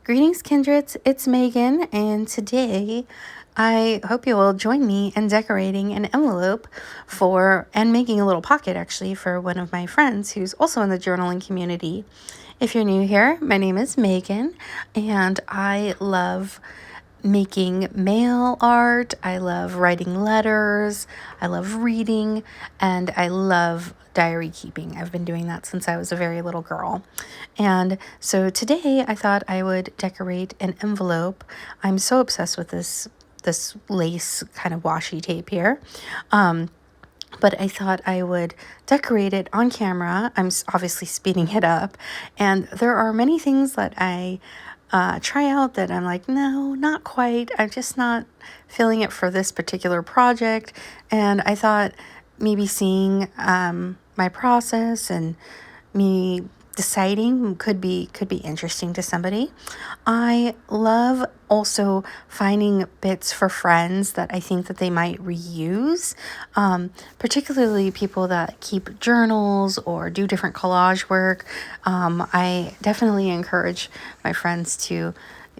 Greetings, kindreds. It's Megan, and today I hope you will join me in decorating an envelope and making a little pocket actually for one of my friends who's also in the journaling community. If you're new here, my name is Megan, and I love making mail art. I love writing letters. I love reading, and I love diary keeping. I've been doing that since I was a very little girl. And so today I thought I would decorate an envelope. I'm so obsessed with this lace kind of washi tape here. But I thought I would decorate it on camera. I'm obviously speeding it up. And there are many things that I try out that I'm like, no, not quite. I'm just not feeling it for this particular project. And I thought maybe seeing my process and me deciding could be interesting to somebody. I love also finding bits for friends that I think that they might reuse, particularly people that keep journals or do different collage work. I definitely encourage my friends to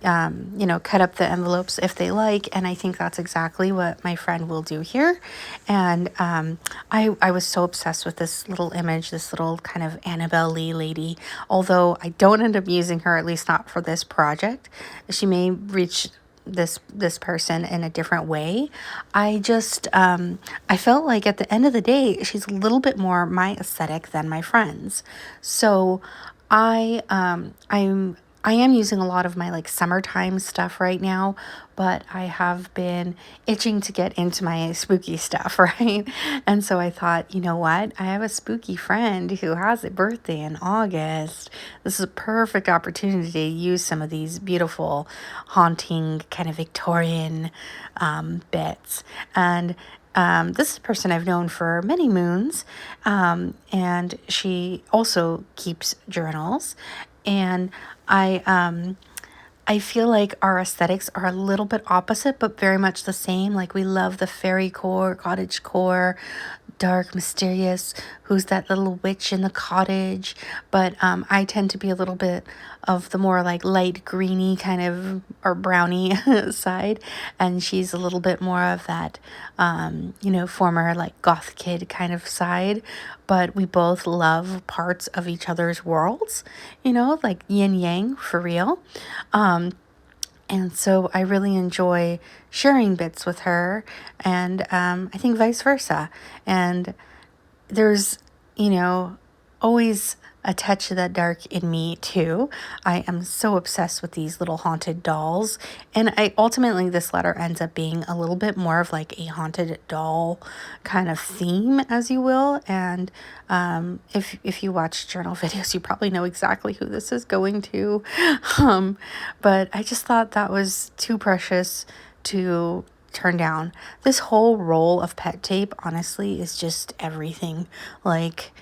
cut up the envelopes if they like. And I think that's exactly what my friend will do here. And I was so obsessed with this little image, this little kind of Annabelle Lee lady. Although I don't end up using her, at least not for this project. She may reach this person in a different way. I felt like at the end of the day, she's a little bit more my aesthetic than my friends. So I am using a lot of my like summertime stuff right now, but I have been itching to get into my spooky stuff, right? And so I thought, you know what? I have a spooky friend who has a birthday in August. This is a perfect opportunity to use some of these beautiful, haunting, kind of Victorian bits. And this is a person I've known for many moons, and she also keeps journals. And I feel like our aesthetics are a little bit opposite, but very much the same. Like we love the fairy core, cottage core, dark, mysterious, who's that little witch in the cottage. But I tend to be a little bit of the more like light greeny kind of or brownie side. And she's a little bit more of that, former like goth kid kind of side. But we both love parts of each other's worlds, like yin yang for real. And so I really enjoy sharing bits with her, and I think vice versa. And there's, always a touch of that dark in me too. I am so obsessed with these little haunted dolls. And ultimately this letter ends up being a little bit more of like a haunted doll kind of theme, as you will. And if you watch journal videos, you probably know exactly who this is going to. But I just thought that was too precious to turn down. This whole roll of pet tape honestly is just everything. Like,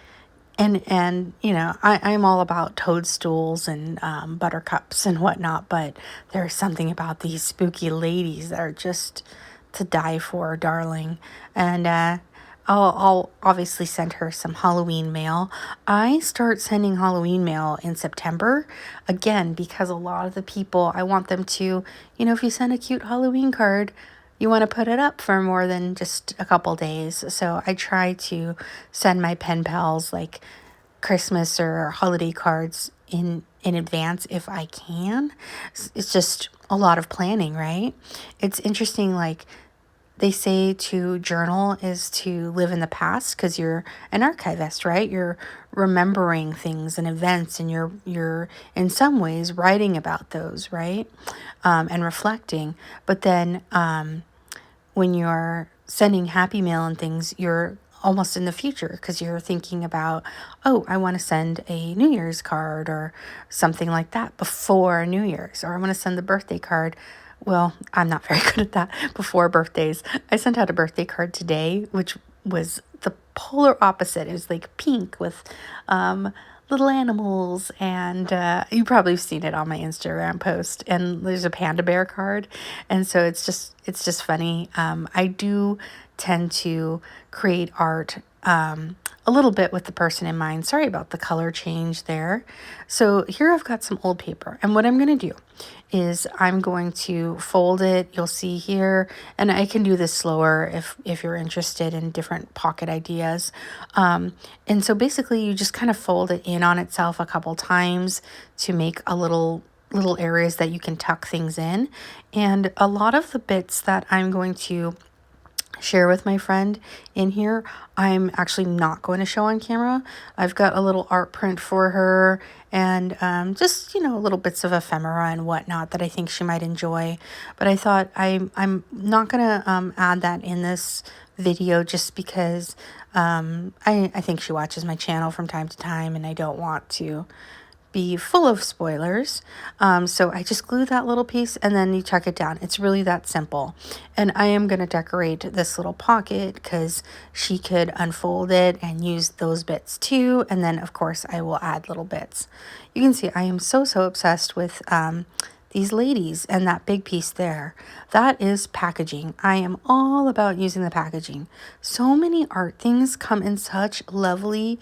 and I'm all about toadstools and buttercups and whatnot, but there's something about these spooky ladies that are just to die for, darling. And I'll obviously send her some Halloween mail. I start sending Halloween mail in September, again, because a lot of the people, I want them to, if you send a cute Halloween card, you want to put it up for more than just a couple days. So I try to send my pen pals like Christmas or holiday cards in advance if I can. It's just a lot of planning, right? It's interesting, like they say to journal is to live in the past because you're an archivist, right? You're remembering things and events, and you're in some ways writing about those, right? And reflecting. But then when you're sending happy mail and things, you're almost in the future because you're thinking about, oh, I want to send a New Year's card or something like that before New Year's, or I want to send the birthday card. Well, I'm not very good at that before birthdays. I sent out a birthday card today, which was the polar opposite. It was like pink with little animals, and you probably have seen it on my Instagram post, and there's a panda bear card. And so it's just funny. I do tend to create art a little bit with the person in mind. Sorry about the color change there. So here I've got some old paper, and what I'm going to do is I'm going to fold it. You'll see here, and I can do this slower if you're interested in different pocket ideas. And so basically you just kind of fold it in on itself a couple times to make a little areas that you can tuck things in. And a lot of the bits that I'm going to share with my friend in here, I'm actually not going to show on camera. I've got a little art print for her, and just, you know, little bits of ephemera and whatnot that I think she might enjoy. But I thought I'm not gonna add that in this video just because I think she watches my channel from time to time, and I don't want to be full of spoilers. So I just glue that little piece and then you tuck it down. It's really that simple. And I am going to decorate this little pocket because she could unfold it and use those bits too. And then of course I will add little bits. You can see I am so obsessed with these ladies and that big piece there. That is packaging. I am all about using the packaging. So many art things come in such lovely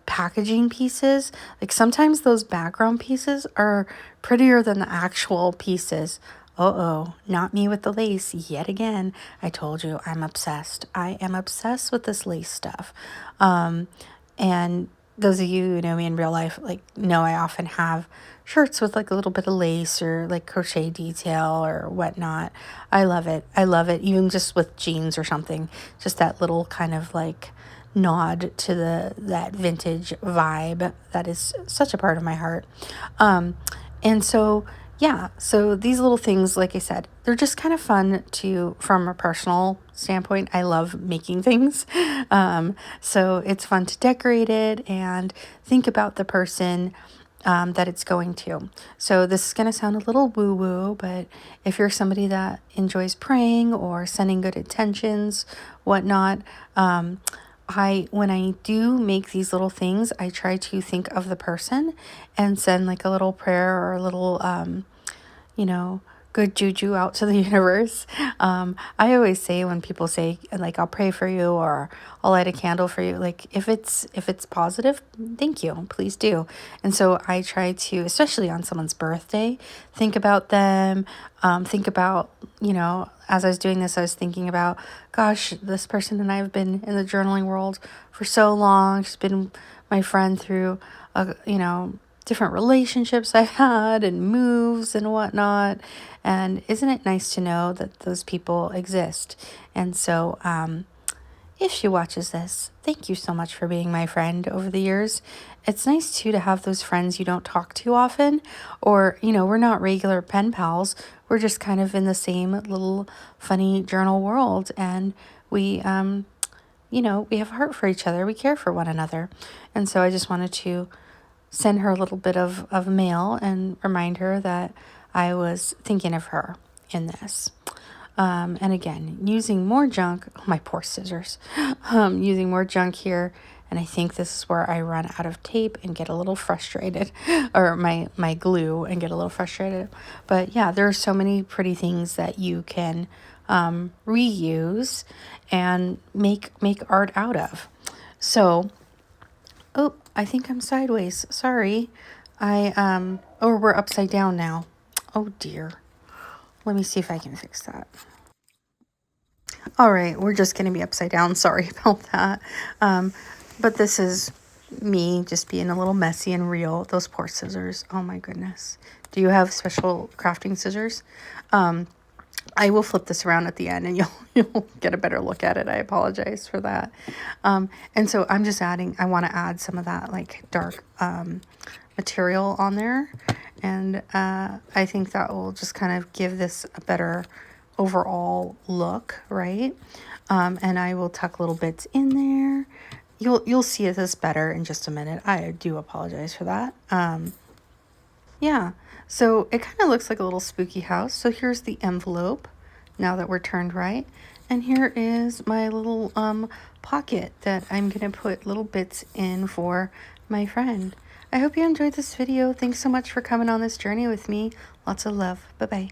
packaging pieces. Like sometimes those background pieces are prettier than the actual pieces. Uh-oh, not me with the lace yet again. I told you I'm obsessed. I am obsessed with this lace stuff. And those of you who know me in real life, like, know I often have shirts with like a little bit of lace or like crochet detail or whatnot. I love it. I love it. Even just with jeans or something, just that little kind of like nod to that vintage vibe that is such a part of my heart. And so yeah, so these little things, like I said, they're just kind of fun from a personal standpoint. I love making things. So it's fun to decorate it and think about the person that it's going to. So this is going to sound a little woo-woo, but if you're somebody that enjoys praying or sending good intentions, whatnot, when I do make these little things, I try to think of the person and send like a little prayer or a little, good juju out to the universe. I always say when people say like, I'll pray for you or I'll light a candle for you, like if it's positive, thank you, please do. And so I try to, especially on someone's birthday, think about them, think about, as I was doing this, I was thinking about, gosh, this person and I have been in the journaling world for so long. She's been my friend through, different relationships I've had and moves and whatnot. And isn't it nice to know that those people exist? And so, if she watches this, thank you so much for being my friend over the years. It's nice too to have those friends you don't talk to often, or, we're not regular pen pals. We're just kind of in the same little funny journal world. And we have heart for each other. We care for one another. And so I just wanted to send her a little bit of mail and remind her that I was thinking of her in this. And again, using more junk, my poor scissors, using more junk here. And I think this is where I run out of tape and get a little frustrated, or my glue and get a little frustrated. But yeah, there are so many pretty things that you can reuse and make art out of. So, oh, I think I'm sideways. Sorry. We're upside down now. Oh dear. Let me see if I can fix that. All right, we're just going to be upside down. Sorry about that. But this is me just being a little messy and real. Those poor scissors. Oh my goodness. Do you have special crafting scissors? I will flip this around at the end and you'll get a better look at it. I apologize for that. And so I'm just I want to add some of that like dark material on there. And I think that will just kind of give this a better overall look, right? And I will tuck little bits in there. You'll see this better in just a minute. I do apologize for that. Yeah, so it kind of looks like a little spooky house. So here's the envelope now that we're turned right. And here is my little pocket that I'm going to put little bits in for my friend. I hope you enjoyed this video. Thanks so much for coming on this journey with me. Lots of love. Bye-bye.